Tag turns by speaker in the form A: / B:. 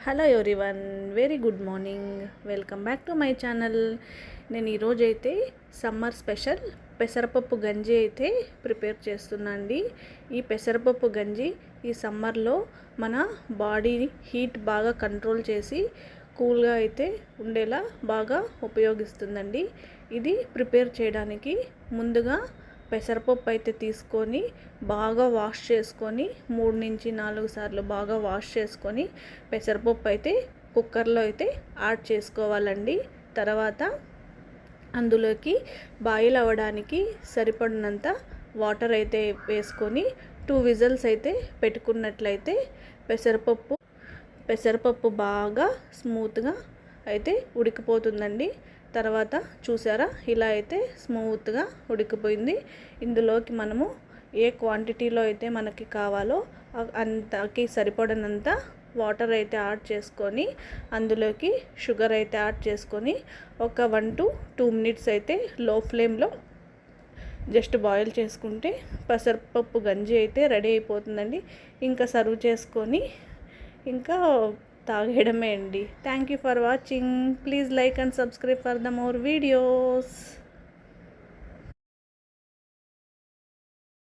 A: Hello everyone, very good morning. Welcome back to my channel. నేను ఈరోజైతే summer special పెసరపప్పు గంజి అయితే ప్రిపేర్ చేస్తున్నా అండి. ఈ పెసరపప్పు గంజి ఈ సమ్మర్లో మన బాడీ హీట్ బాగా కంట్రోల్ చేసి కూల్గా అయితే ఉండేలా బాగా ఉపయోగిస్తుందండి. ఇది ప్రిపేర్ చేయడానికి ముందుగా పెసరపప్పు అయితే తీసుకొని బాగా వాష్ చేసుకొని 3 నుంచి 4 సార్లు బాగా వాష్ చేసుకొని పెసరపప్పు అయితే కుక్కర్లో అయితే యాడ్ చేసుకోవాలండి. తర్వాత అందులోకి బాయిల్ అవ్వడానికి సరిపడినంత వాటర్ అయితే వేసుకొని 2 విజిల్స్ అయితే పెట్టుకున్నట్లయితే పెసరపప్పు బాగా స్మూత్గా అయితే ఉడికిపోతుందండి. తర్వాత చూసారా, ఇలా అయితే స్మూత్గా ఉడికిపోయింది. ఇందులోకి మనము ఏ క్వాంటిటీలో అయితే మనకి కావాలో అంతకి సరిపడినంత వాటర్ అయితే యాడ్ చేసుకొని అందులోకి షుగర్ అయితే యాడ్ చేసుకొని ఒక 1 to 2 minutes అయితే లో ఫ్లేమ్లో జస్ట్ బాయిల్ చేసుకుంటే పెసరపప్పు గంజి అయితే రెడీ అయిపోతుందండి. ఇంకా సర్వ్ చేసుకొని ఇంకా తాగేయడమే అండి. Thank you for watching. Please like and subscribe for the more videos.